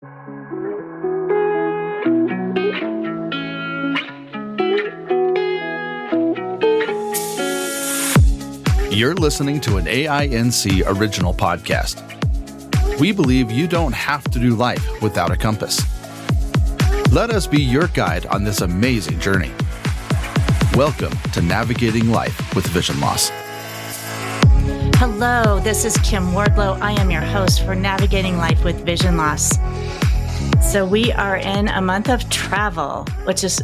You're listening to an AINC original podcast. We believe you don't have to do life without a compass. Let us be your guide on this amazing journey. Welcome to Navigating Life with Vision Loss. Hello, this is Kim Wardlow. I am your host for Navigating Life with Vision Loss. So we are in a month of travel, which is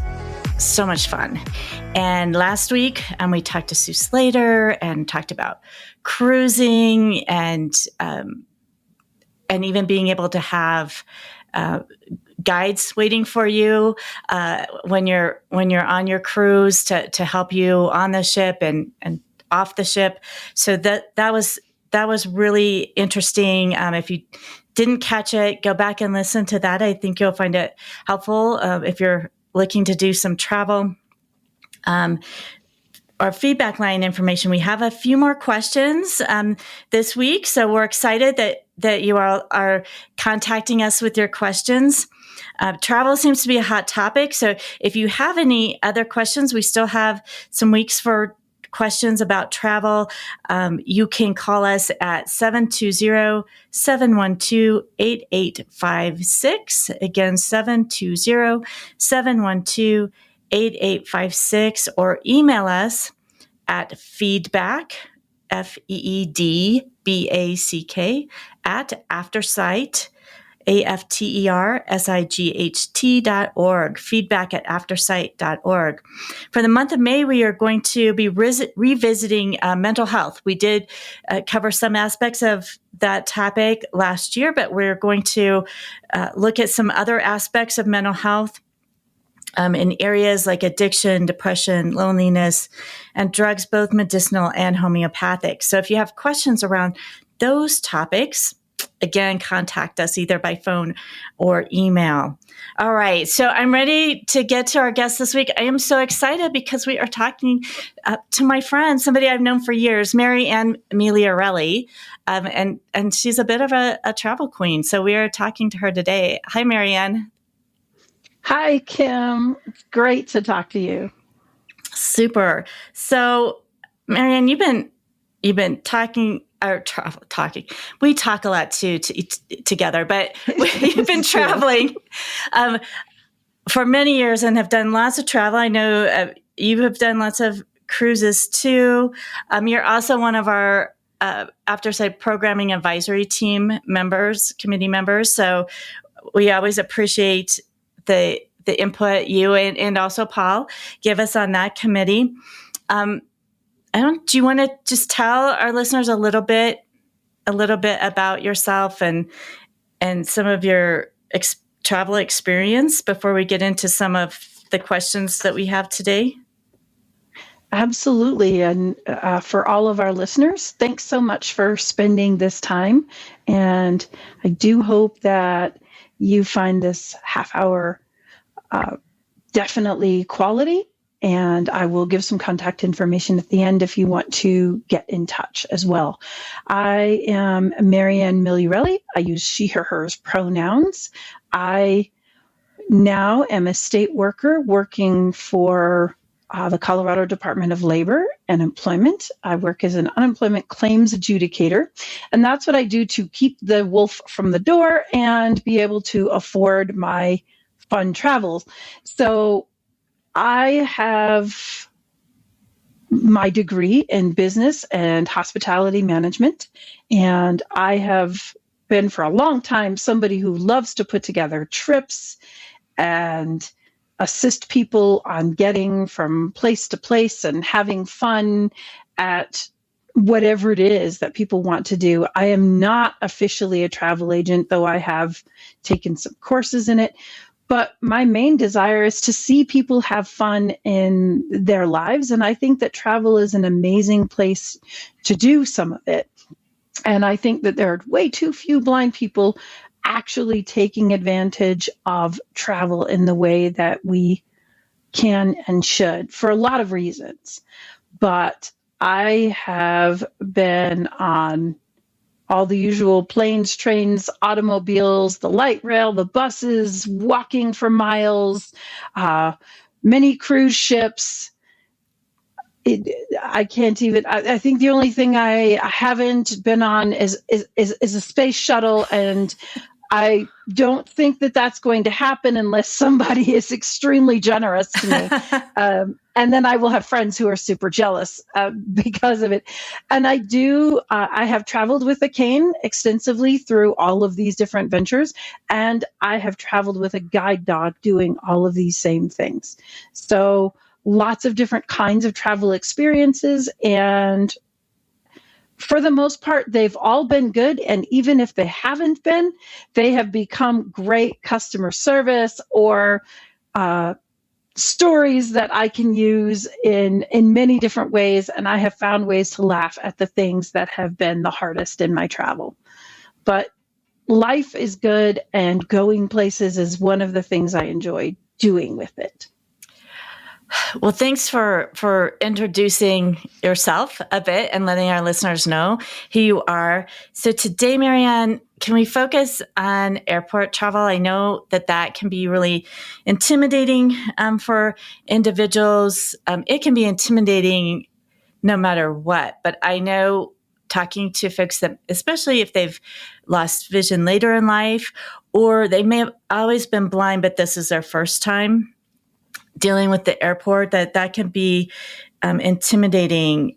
so much fun. And last week, we talked to Sue Slater and talked about cruising and even being able to have guides waiting for you when you're on your cruise to help you on the ship and off the ship. So that was really interesting. If you didn't catch it, go back and listen to that. I think you'll find it helpful if you're looking to do some travel. Our feedback line information, we have a few more questions this week. So we're excited that you all are contacting us with your questions. Travel seems to be a hot topic. So if you have any other questions, we still have some weeks for questions about travel. You can call us at 720-712-8856. Again, 720-712-8856, or email us at feedback, FEEDBACK, at Aftersight, AFTERSIGHT.org, feedback at aftersight.org. For the month of May, we are going to be revisiting mental health. We did cover some aspects of that topic last year, but we're going to look at some other aspects of mental health in areas like addiction, depression, loneliness, and drugs, both medicinal and homeopathic. So if you have questions around those topics, again, contact us either by phone or email. All right. So I'm ready to get to our guest this week. I am so excited because we are talking to my friend, somebody I've known for years, Maryann Migliorelli. And she's a bit of a travel queen. So we are talking to her today. Hi, Maryann. Hi, Kim. It's great to talk to you. Super. So, Maryann, you've been talking. We talk a lot too together, but you've been traveling for many years and have done lots of travel. I know you have done lots of cruises too. You're also one of our Aftersight programming advisory committee members. So we always appreciate the input you and also Paul give us on that committee. Do you want to just tell our listeners a little bit about yourself and some of your travel experience before we get into some of the questions that we have today? Absolutely. And for all of our listeners, thanks so much for spending this time. And I do hope that you find this half hour definitely quality. And I will give some contact information at the end if you want to get in touch as well. I am Maryann Migliorelli. I use she, her, hers pronouns. I now am a state worker working for the Colorado Department of Labor and Employment. I work as an unemployment claims adjudicator. And that's what I do to keep the wolf from the door and be able to afford my fun travels. So I have my degree in business and hospitality management, and I have been for a long time somebody who loves to put together trips and assist people on getting from place to place and having fun at whatever it is that people want to do. I am not officially a travel agent, though I have taken some courses in it. But my main desire is to see people have fun in their lives. And I think that travel is an amazing place to do some of it. And I think that there are way too few blind people actually taking advantage of travel in the way that we can and should for a lot of reasons. But I have been on all the usual planes, trains, automobiles, the light rail, the buses, walking for miles, many cruise ships. I can't even. I think the only thing I haven't been on is a space shuttle, and I don't think that that's going to happen unless somebody is extremely generous to me. And then I will have friends who are super jealous because of it. And I have traveled with a cane extensively through all of these different ventures. And I have traveled with a guide dog doing all of these same things. So lots of different kinds of travel experiences. And for the most part, they've all been good. And even if they haven't been, they have become great customer service or stories that I can use in many different ways. And I have found ways to laugh at the things that have been the hardest in my travel. But life is good, and going places is one of the things I enjoy doing with it. Well, thanks for introducing yourself a bit and letting our listeners know who you are. So today, Maryann, can we focus on airport travel? I know that can be really intimidating for individuals. It can be intimidating no matter what, but I know talking to folks that, especially if they've lost vision later in life, or they may have always been blind, but this is their first time dealing with the airport, that can be intimidating.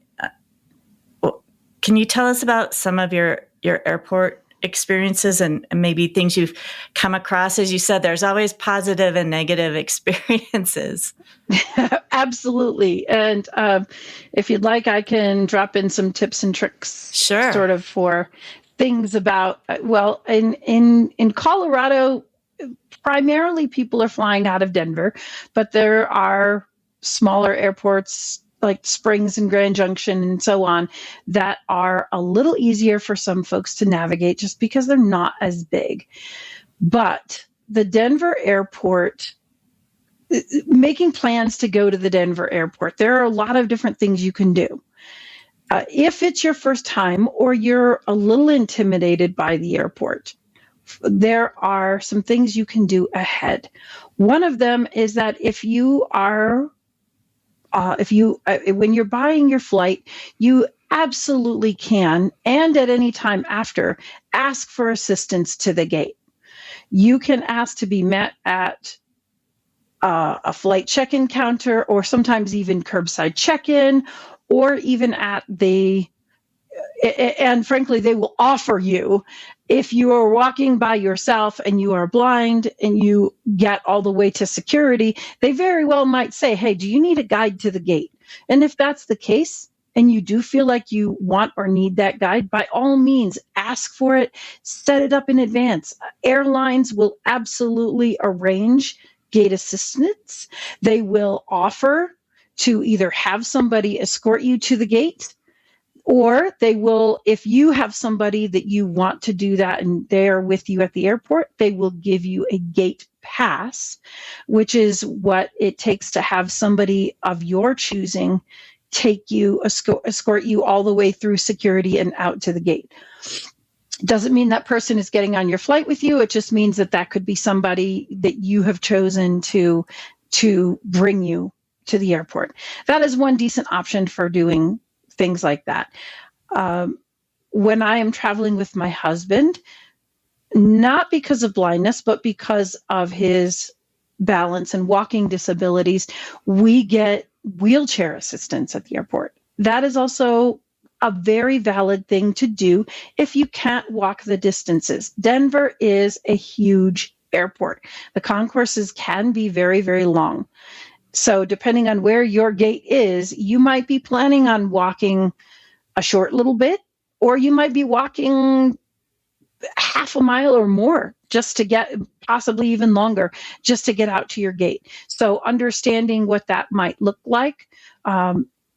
Can you tell us about some of your airport experiences and maybe things you've come across? As you said, there's always positive and negative experiences. Absolutely. And if you'd like, I can drop in some tips and tricks, sure, sort of for things about, well, in Colorado, primarily people are flying out of Denver, but there are smaller airports like Springs and Grand Junction and so on that are a little easier for some folks to navigate just because they're not as big. But the Denver airport, making plans to go to the Denver airport, there are a lot of different things you can do. If it's your first time or you're a little intimidated by the airport, there are some things you can do ahead. One of them is that if you are, when you're buying your flight, you absolutely can, and at any time after, ask for assistance to the gate. You can ask to be met at a flight check-in counter, or sometimes even curbside check-in, or even at and frankly, they will offer you, if you are walking by yourself and you are blind and you get all the way to security, they very well might say, hey, do you need a guide to the gate? And if that's the case, and you do feel like you want or need that guide, by all means, ask for it, set it up in advance. Airlines will absolutely arrange gate assistance. They will offer to either have somebody escort you to the gate, or they will, if you have somebody that you want to do that and they're with you at the airport, they will give you a gate pass, which is what it takes to have somebody of your choosing take you, escort you all the way through security and out to the gate. Doesn't mean that person is getting on your flight with you. It just means that could be somebody that you have chosen to bring you to the airport. That is one decent option for doing things like that. When I am traveling with my husband, not because of blindness, but because of his balance and walking disabilities, we get wheelchair assistance at the airport. That is also a very valid thing to do if you can't walk the distances. Denver is a huge airport. The concourses can be very, very long. So depending on where your gate is, you might be planning on walking a short little bit, or you might be walking half a mile or more just to get, possibly even longer, just to get out to your gate. So understanding what that might look like,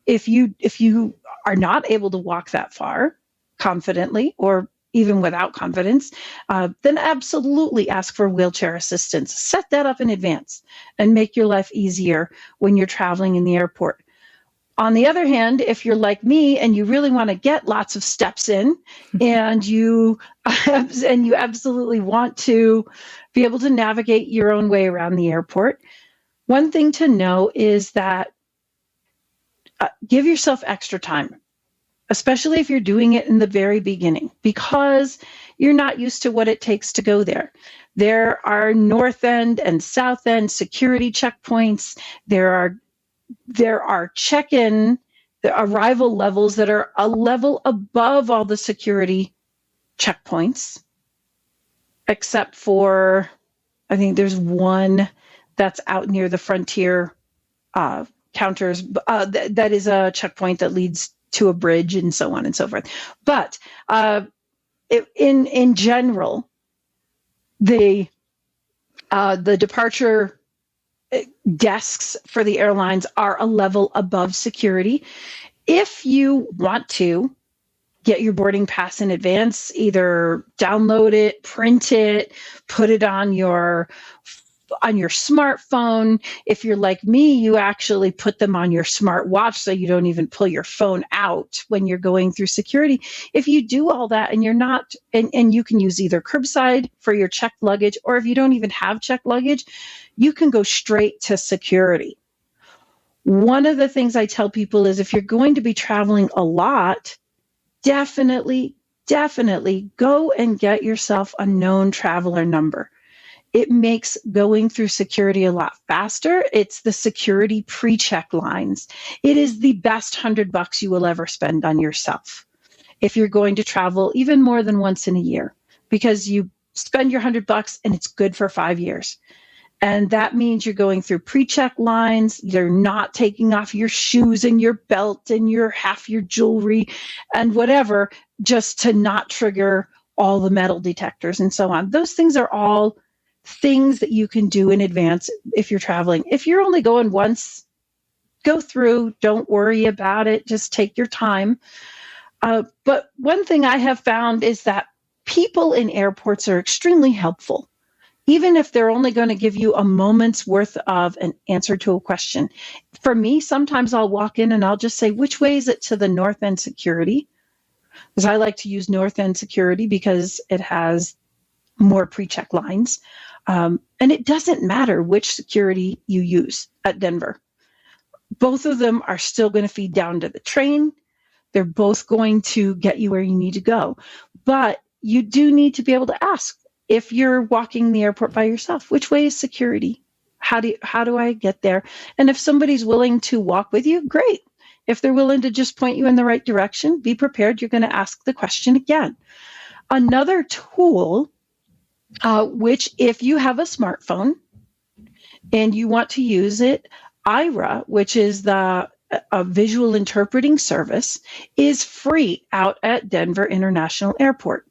if you are not able to walk that far confidently, or even without confidence, then absolutely ask for wheelchair assistance. Set that up in advance and make your life easier when you're traveling in the airport. On the other hand, if you're like me and you really want to get lots of steps in and you absolutely want to be able to navigate your own way around the airport, one thing to know is that give yourself extra time, especially if you're doing it in the very beginning, because you're not used to what it takes to go there. There are north end and south end security checkpoints. There are check-in, the arrival levels that are a level above all the security checkpoints, except for, I think there's one that's out near the frontier counters. That is a checkpoint that leads to a bridge and so on and so forth. But in general, the departure desks for the airlines are a level above security. If you want to get your boarding pass in advance, either download it, print it, put it on your smartphone. If you're like me, you actually put them on your smartwatch so you don't even pull your phone out when you're going through security. If you do all that and you're not, and you can use either curbside for your checked luggage, or if you don't even have checked luggage, you can go straight to security. One of the things I tell people is if you're going to be traveling a lot, definitely go and get yourself a known traveler number. It makes going through security a lot faster. It's the security pre-check lines. It is the best $100 you will ever spend on yourself if you're going to travel even more than once in a year, because you spend your $100 and it's good for 5 years. And that means you're going through pre-check lines. You're not taking off your shoes and your belt and half your jewelry and whatever, just to not trigger all the metal detectors and so on. Those things are all things that you can do in advance if you're traveling. If you're only going once, go through, don't worry about it, just take your time. But one thing I have found is that people in airports are extremely helpful, even if they're only going to give you a moment's worth of an answer to a question. For me, sometimes I'll walk in and I'll just say, which way is it to the north end security? Because I like to use north end security because it has more pre-check lines. And it doesn't matter which security you use at Denver. Both of them are still going to feed down to the train. They're both going to get you where you need to go. But you do need to be able to ask, if you're walking the airport by yourself, which way is security? How do I get there? And if somebody's willing to walk with you, great. If they're willing to just point you in the right direction, be prepared. You're going to ask the question again. Another tool, which if you have a smartphone and you want to use it, IRA, which is a visual interpreting service, is free out at Denver International Airport.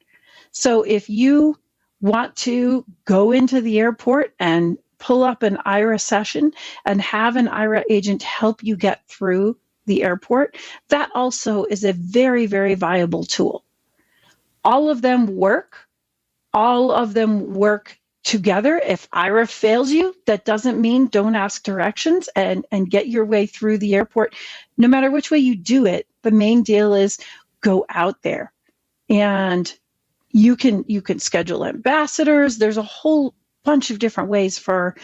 So if you want to go into the airport and pull up an IRA session and have an IRA agent help you get through the airport, that also is a very, very viable tool. All of them work together. If IRA fails you, that doesn't mean don't ask directions and get your way through the airport. No matter which way you do it, the main deal is go out there. And you can schedule ambassadors. There's a whole bunch of different ways for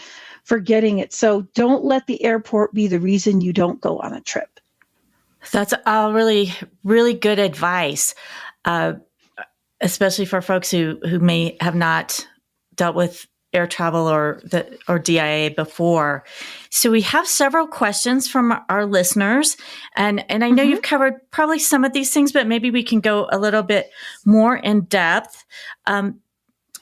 getting it. So don't let the airport be the reason you don't go on a trip. That's all really, really good advice, especially for folks who may have not dealt with air travel or DIA before. So we have several questions from our listeners, and I know you've covered probably some of these things, but maybe we can go a little bit more in depth.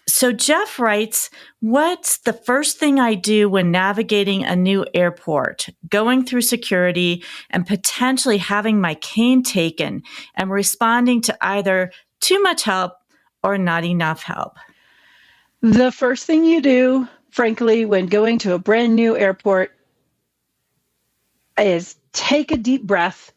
So Jeff writes, what's the first thing I do when navigating a new airport, going through security and potentially having my cane taken and responding to either too much help or not enough help? The first thing you do, frankly, when going to a brand new airport is take a deep breath,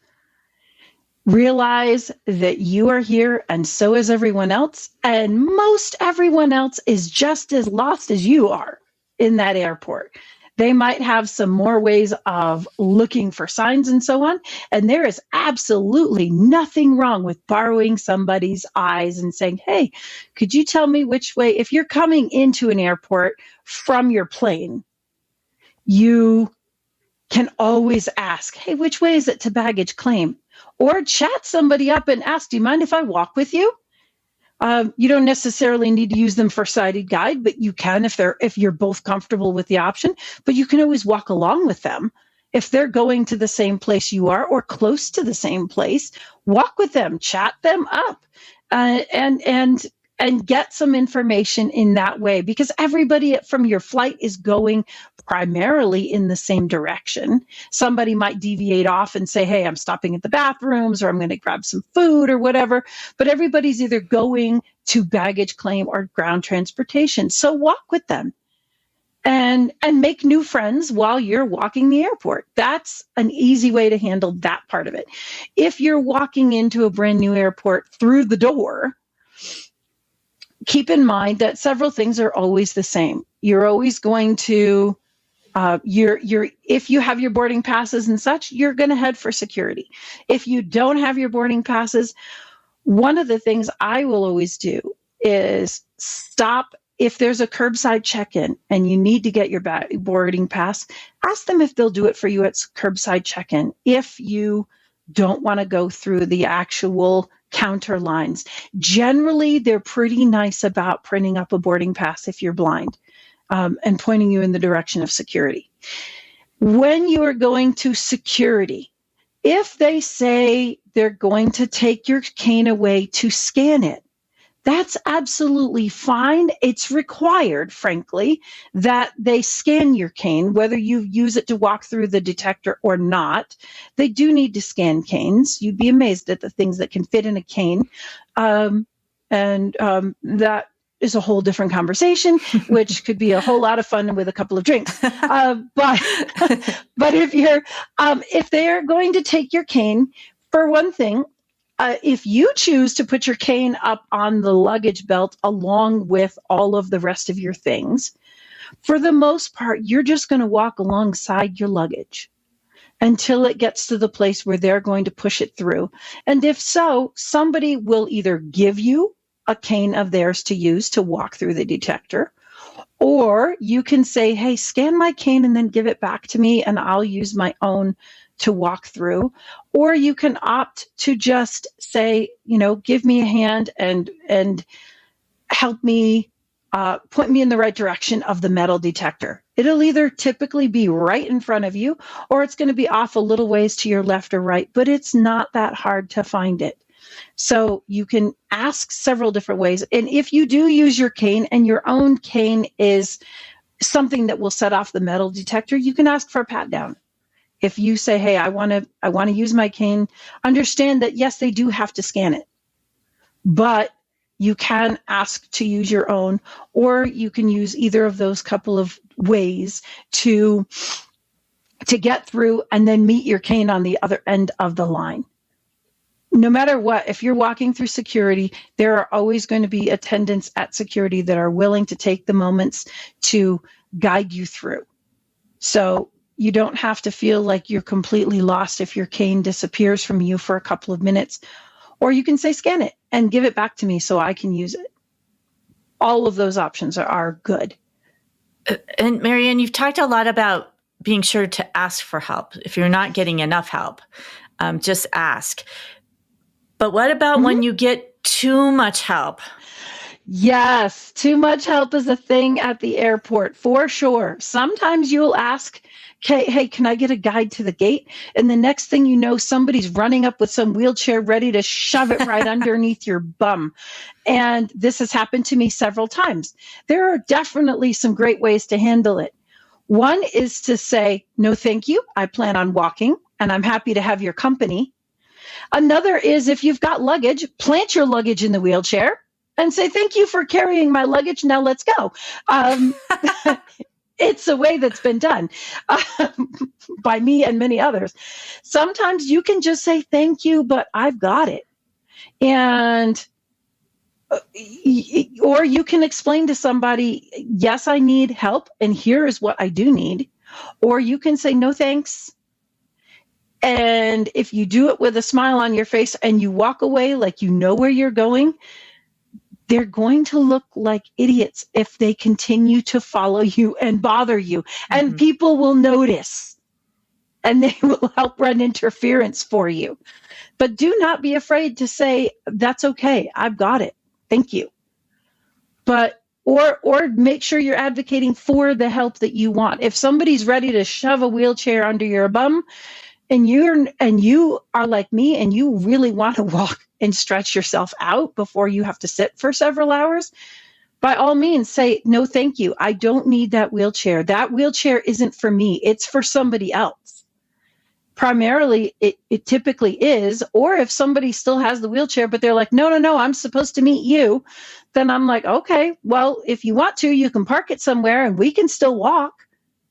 realize that you are here and so is everyone else. And most everyone else is just as lost as you are in that airport. They might have some more ways of looking for signs and so on. And there is absolutely nothing wrong with borrowing somebody's eyes and saying, hey, could you tell me which way, if you're coming into an airport from your plane, you can always ask, hey, which way is it to baggage claim? Or chat somebody up and ask, do you mind if I walk with you? You don't necessarily need to use them for sighted guide, but you can if you're both comfortable with the option. But you can always walk along with them if they're going to the same place you are or close to the same place. Walk with them, chat them up, and get some information in that way, because everybody from your flight is going primarily in the same direction. Somebody might deviate off and say, hey, I'm stopping at the bathrooms, or I'm going to grab some food or whatever, but everybody's either going to baggage claim or ground transportation. So walk with them and make new friends while you're walking the airport. That's an easy way to handle that part of it. If you're walking into a brand new airport through the door, keep in mind that several things are always the same. You're always going to, if you have your boarding passes and such, you're going to head for security. If you don't have your boarding passes, one of the things I will always do is stop. If there's a curbside check-in and you need to get your boarding pass, ask them if they'll do it for you at curbside check-in. If you don't want to go through the actual counter lines. Generally, they're pretty nice about printing up a boarding pass if you're blind, and pointing you in the direction of security. When you are going to security, if they say they're going to take your cane away to scan it, that's absolutely fine. It's required, frankly, that they scan your cane, whether you use it to walk through the detector or not. They do need to scan canes. You'd be amazed at the things that can fit in a cane. That is a whole different conversation, which could be a whole lot of fun with a couple of drinks. But if they're going to take your cane, for one thing, if you choose to put your cane up on the luggage belt along with all of the rest of your things, for the most part, you're just going to walk alongside your luggage until it gets to the place where they're going to push it through. And if so, somebody will either give you a cane of theirs to use to walk through the detector, or you can say, hey, scan my cane and then give it back to me and I'll use my own to walk through. Or you can opt to just say, give me a hand and help me, point me in the right direction of the metal detector. It'll either typically be right in front of you, or it's going to be off a little ways to your left or right, but it's not that hard to find it. So you can ask several different ways. And if you do use your cane and your own cane is something that will set off the metal detector, you can ask for a pat down. If you say, hey, I want to use my cane, understand that, yes, they do have to scan it, but you can ask to use your own, or you can use either of those couple of ways to get through and then meet your cane on the other end of the line. No matter what, if you're walking through security, there are always going to be attendants at security that are willing to take the moments to guide you through. So you don't have to feel like you're completely lost if your cane disappears from you for a couple of minutes. Or you can say, scan it and give it back to me so I can use it. All of those options are good. And Maryann, you've talked a lot about being sure to ask for help. If you're not getting enough help, just ask. But what about when you get too much help? Yes, too much help is a thing at the airport, for sure. Sometimes you'll ask, hey, can I get a guide to the gate? And the next thing you know, somebody's running up with some wheelchair ready to shove it right underneath your bum. And this has happened to me several times. There are definitely some great ways to handle it. One is to say, no, thank you. I plan on walking, and I'm happy to have your company. Another is, if you've got luggage, plant your luggage in the wheelchair and say, thank you for carrying my luggage. Now let's go. It's a way that's been done by me and many others. Sometimes you can just say, thank you, but I've got it. And or you can explain to somebody, yes, I need help, and here is what I do need. or you can say, no, thanks. And if you do it with a smile on your face and you walk away like you know where you're going, they're going to look like idiots if they continue to follow you and bother you. And people will notice and they will help run interference for you. But do not be afraid to say, that's okay. I've got it. Thank you. But or make sure you're advocating for the help that you want. If somebody's ready to shove a wheelchair under your bum and you are like me and you really want to walk and stretch yourself out before you have to sit for several hours, by all means say, no, thank you. I don't need that wheelchair. That wheelchair isn't for me. It's for somebody else. Primarily, it typically is. Or if somebody still has the wheelchair, but they're like, no, I'm supposed to meet you. Then I'm like, okay, well, if you want to, you can park it somewhere and we can still walk.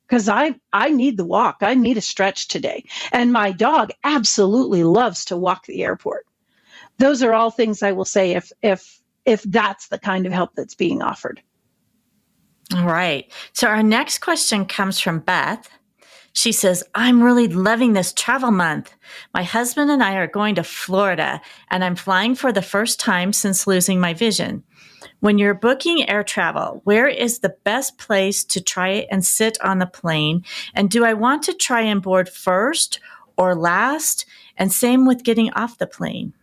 Because I need the walk. I need a stretch today. And my dog absolutely loves to walk the airport. Those are all things I will say if that's the kind of help that's being offered. All right. So our next question comes from Beth. She says, I'm really loving this travel month. My husband and I are going to Florida, and I'm flying for the first time since losing my vision. When you're booking air travel, where is the best place to try and sit on the plane? And do I want to try and board first or last? And same with getting off the plane.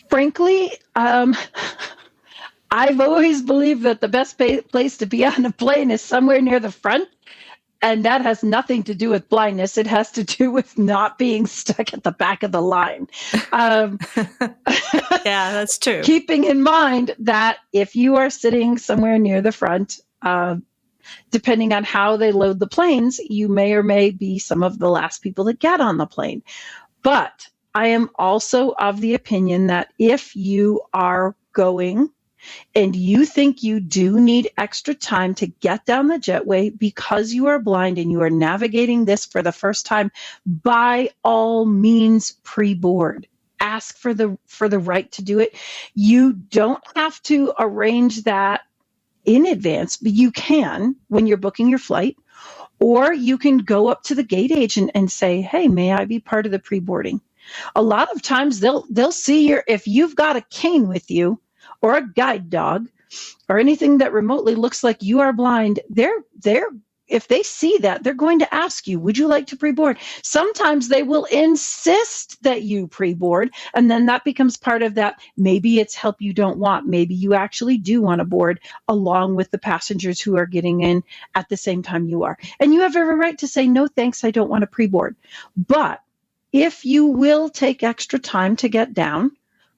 Frankly, I've always believed that the best place to be on a plane is somewhere near the front. And that has nothing to do with blindness. It has to do with not being stuck at the back of the line. Yeah, that's true. Keeping in mind that if you are sitting somewhere near the front, depending on how they load the planes, you may or may be some of the last people that get on the plane. But I am also of the opinion that if you are going and you think you do need extra time to get down the jetway because you are blind and you are navigating this for the first time, by all means pre-board. Ask for the right to do it. You don't have to arrange that in advance, but you can when you're booking your flight, or you can go up to the gate agent and say, hey, may I be part of the pre-boarding? A lot of times they'll see if you've got a cane with you, or a guide dog, or anything that remotely looks like you are blind, if they see that, they're going to ask you, would you like to pre-board? Sometimes they will insist that you pre-board, and then that becomes part of that. Maybe it's help you don't want. Maybe you actually do want to board along with the passengers who are getting in at the same time you are. And you have every right to say, no, thanks, I don't want to pre-board. But if you will take extra time to get down,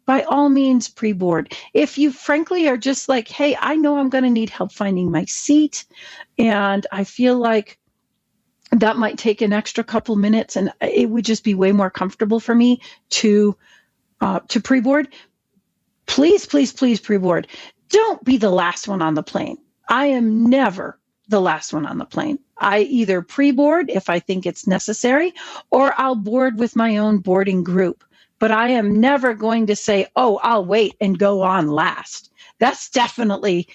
by all means, pre-board. If you frankly are just like, hey, I know I'm going to need help finding my seat, and I feel like that might take an extra couple minutes, and it would just be way more comfortable for me to pre-board, please pre-board. Don't be the last one on the plane. I am never the last one on the plane. I either pre-board if I think it's necessary, or I'll board with my own boarding group. But I am never going to say, oh, I'll wait and go on last. That's definitely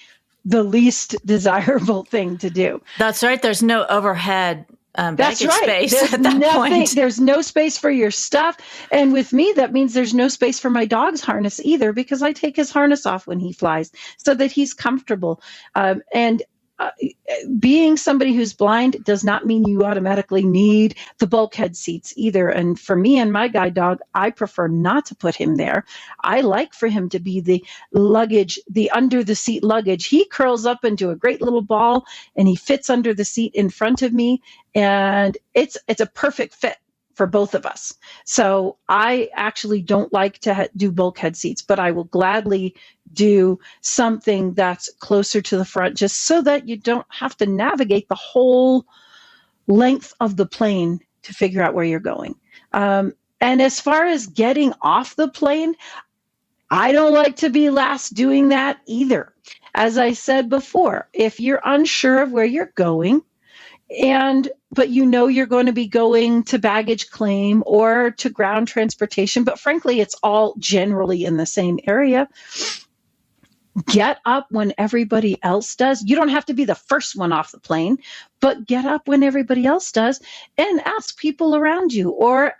the least desirable thing to do. That's right. There's no overhead baggage space there's at that point. There's no space for your stuff. And with me, that means there's no space for my dog's harness either, because I take his harness off when he flies so that he's comfortable. Being somebody who's blind does not mean you automatically need the bulkhead seats either. And for me and my guide dog, I prefer not to put him there. I like for him to be the luggage, the under the seat luggage. He curls up into a great little ball and he fits under the seat in front of me. And it's a perfect fit for both of us. So I actually don't like to do bulkhead seats, but I will gladly do something that's closer to the front, just so that you don't have to navigate the whole length of the plane to figure out where you're going. And as far as getting off the plane, I don't like to be last doing that either. As I said before, if you're unsure of where you're going, but you know you're going to be going to baggage claim or to ground transportation, but frankly, it's all generally in the same area. Get up when everybody else does. You don't have to be the first one off the plane, but get up when everybody else does and ask people around you. Or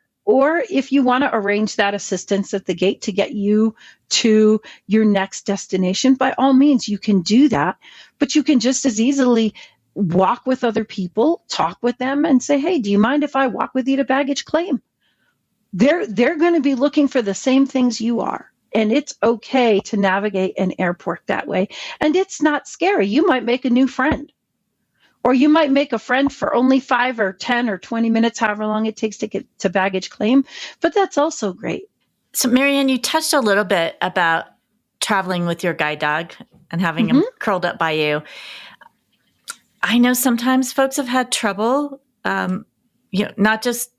if you want to arrange that assistance at the gate to get you to your next destination, by all means, you can do that. But you can just as easily walk with other people, talk with them, and say, hey, do you mind if I walk with you to baggage claim? They're going to be looking for the same things you are. And it's okay to navigate an airport that way. And it's not scary. You might make a new friend. Or you might make a friend for only 5 or 10 or 20 minutes, however long it takes to get to baggage claim. But that's also great. So, Maryann, you touched a little bit about traveling with your guide dog and having him curled up by you. I know sometimes folks have had trouble, not just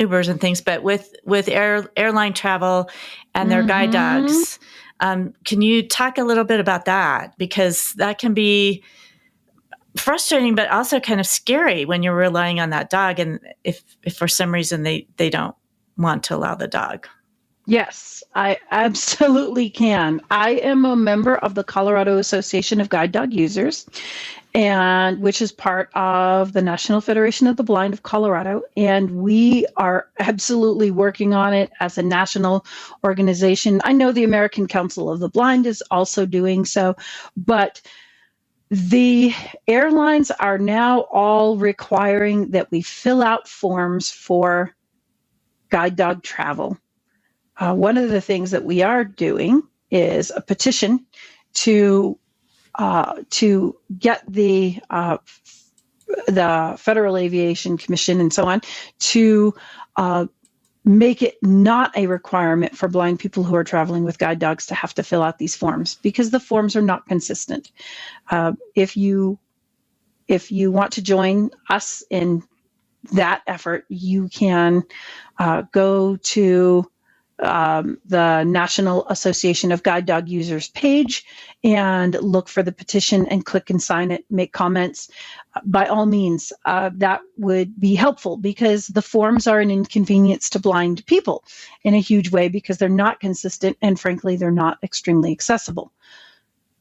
Ubers and things, but with airline travel and their guide dogs. Can you talk a little bit about that? Because that can be frustrating, but also kind of scary when you're relying on that dog. And if for some reason they don't want to allow the dog. Yes, I absolutely can. I am a member of the Colorado Association of Guide Dog Users, and which is part of the National Federation of the Blind of Colorado. And we are absolutely working on it as a national organization. I know the American Council of the Blind is also doing so, but the airlines are now all requiring that we fill out forms for guide dog travel. One of the things that we are doing is a petition to get the Federal Aviation Commission and so on to make it not a requirement for blind people who are traveling with guide dogs to have to fill out these forms, because the forms are not consistent. If you want to join us in that effort, you can go to the National Association of Guide Dog Users page and look for the petition and click and sign it, make comments. By all means, that would be helpful, because the forms are an inconvenience to blind people in a huge way, because they're not consistent and frankly, they're not extremely accessible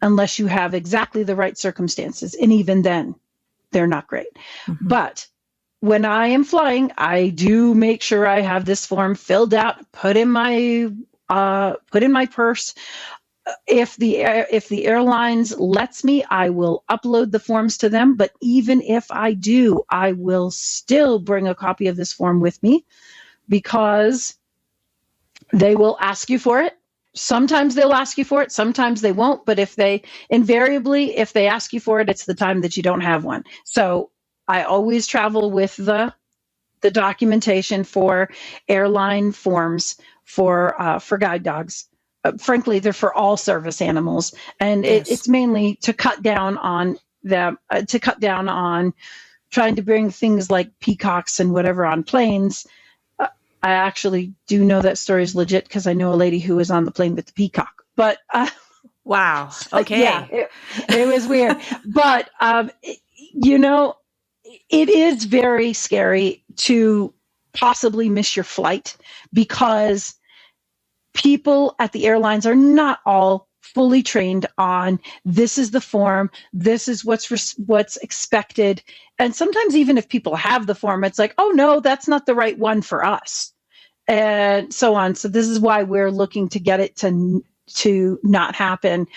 unless you have exactly the right circumstances. And even then, they're not great. But when I am flying, I do make sure I have this form filled out, put in my purse. If the airlines lets me, I will upload the forms to them. But even if I do, I will still bring a copy of this form with me, because they will ask you for it. Sometimes they'll ask you for it, sometimes they won't. But if they ask you for it, it's the time that you don't have one. So I always travel with the documentation for airline forms for guide dogs. Frankly, they're for all service animals, and Yes. it's mainly to cut down on them, trying to bring things like peacocks and whatever on planes. I actually do know that story is legit, because I know a lady who was on the plane with the peacock. But Wow. Okay. yeah, it was weird. But it is very scary to possibly miss your flight, because people at the airlines are not all fully trained on this is the form, this is what's expected. And sometimes even if people have the form, it's like, oh no, that's not the right one for us, and so on. So this is why we're looking to get it to not happen.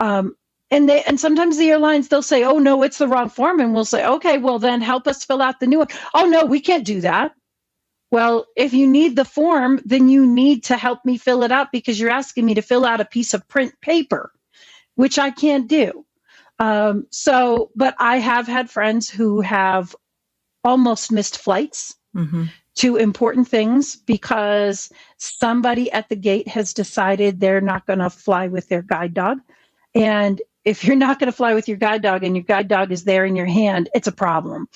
And sometimes the airlines, they'll say, oh no, it's the wrong form. And we'll say, okay, well then help us fill out the new one. Oh no, we can't do that. Well, if you need the form, then you need to help me fill it out, because you're asking me to fill out a piece of print paper, which I can't do. But I have had friends who have almost missed flights to important things because somebody at the gate has decided they're not going to fly with their guide dog. And if you're not going to fly with your guide dog and your guide dog is there in your hand, it's a problem.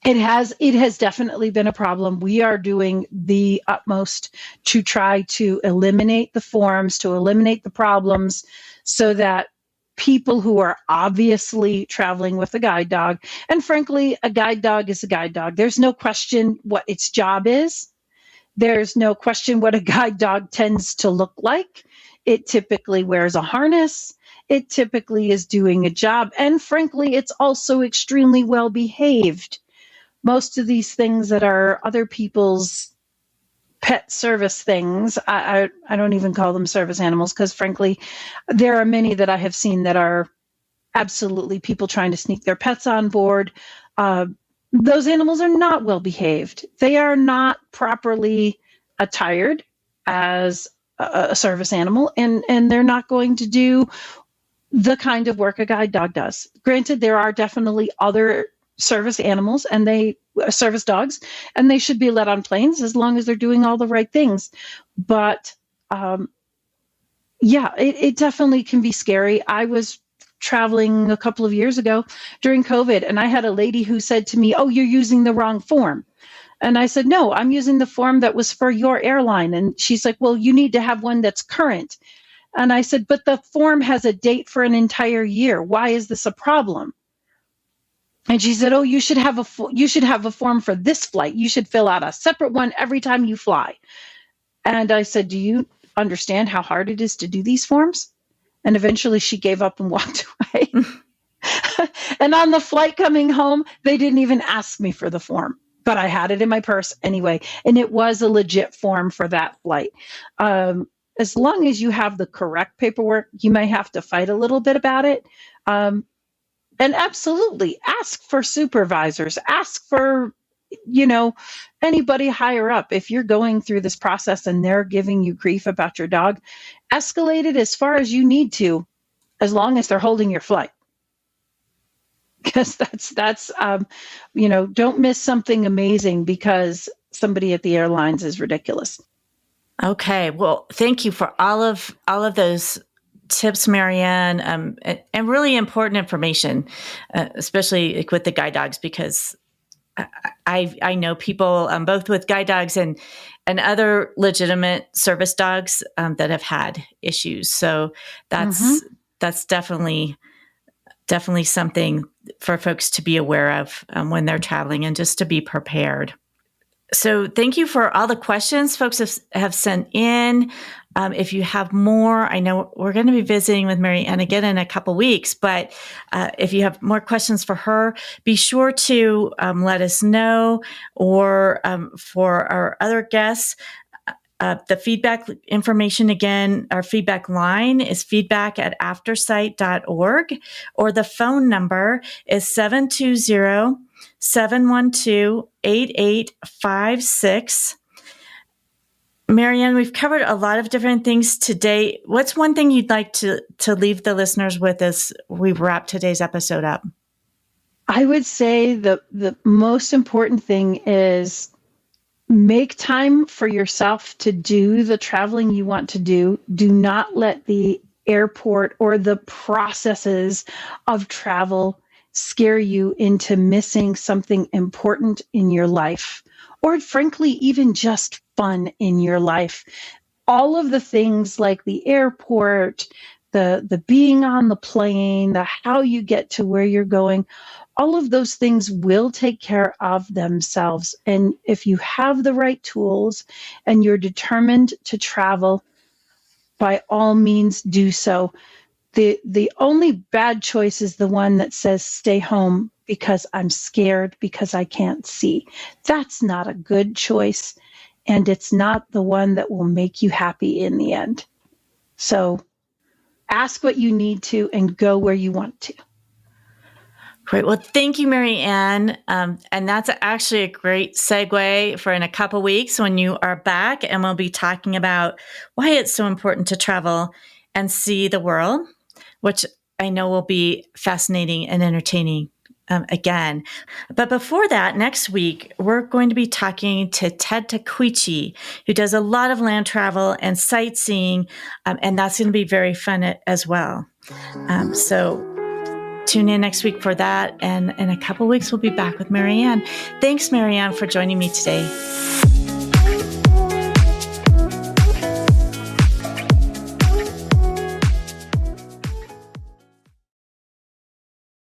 It has definitely been a problem. We are doing the utmost to try to eliminate the forms, to eliminate the problems, so that people who are obviously traveling with a guide dog, and frankly, a guide dog is a guide dog. There's no question what its job is. There's no question what a guide dog tends to look like. It typically wears a harness. It typically is doing a job. And frankly, it's also extremely well behaved. Most of these things that are other people's pet service things, I don't even call them service animals, because frankly, there are many that I have seen that are absolutely people trying to sneak their pets on board. Those animals are not well behaved. They are not properly attired as a service animal, and they're not going to do the kind of work a guide dog does. Granted, there are definitely other service animals and service dogs, and they should be let on planes as long as they're doing all the right things. But it definitely can be scary. I was traveling a couple of years ago during COVID, and I had a lady who said to me, "Oh, you're using the wrong form." And I said, "No, I'm using the form that was for your airline." And she's like, "Well, you need to have one that's current." And I said, "But the form has a date for an entire year. Why is this a problem?" And she said, "Oh, you should have a form for this flight. You should fill out a separate one every time you fly." And I said, "Do you understand how hard it is to do these forms?" And eventually she gave up and walked away. And on the flight coming home, they didn't even ask me for the form, but I had it in my purse anyway. And it was a legit form for that flight. As long as you have the correct paperwork, you may have to fight a little bit about it. And absolutely ask for supervisors, ask for, anybody higher up. If you're going through this process and they're giving you grief about your dog, escalate it as far as you need to, as long as they're holding your flight. Because that's don't miss something amazing because somebody at the airlines is ridiculous. Okay. Well, thank you for all of those tips, Maryann, and really important information, especially with the guide dogs, because I know people both with guide dogs and other legitimate service dogs that have had issues. So that's definitely something for folks to be aware of when they're traveling and just to be prepared. So thank you for all the questions folks have sent in. If you have more, I know we're going to be visiting with Maryann again in a couple weeks, but if you have more questions for her, be sure to let us know, or for our other guests. The feedback information again, our feedback line is feedback@aftersight.org, or the phone number is 720-712-8856. Maryann, we've covered a lot of different things today. What's one thing you'd like to leave the listeners with as we wrap today's episode up? I would say the most important thing is make time for yourself to do the traveling you want to do. Do not let the airport or the processes of travel scare you into missing something important in your life, or frankly, even just fun in your life. All of the things like the airport, the being on the plane, the how you get to where you're going, all of those things will take care of themselves. And if you have the right tools and you're determined to travel, by all means do so. The only bad choice is the one that says stay home because I'm scared, because I can't see. That's not a good choice, and it's not the one that will make you happy in the end. So ask what you need to and go where you want to. Great. Well, thank you, Maryann. And that's actually a great segue for in a couple weeks when you are back, and we'll be talking about why it's so important to travel and see the world, which I know will be fascinating and entertaining again. But before that, next week, we're going to be talking to Ted Takuichi, who does a lot of land travel and sightseeing, and that's going to be very fun as well. So tune in next week for that. And in a couple weeks, we'll be back with Maryann. Thanks, Maryann, for joining me today.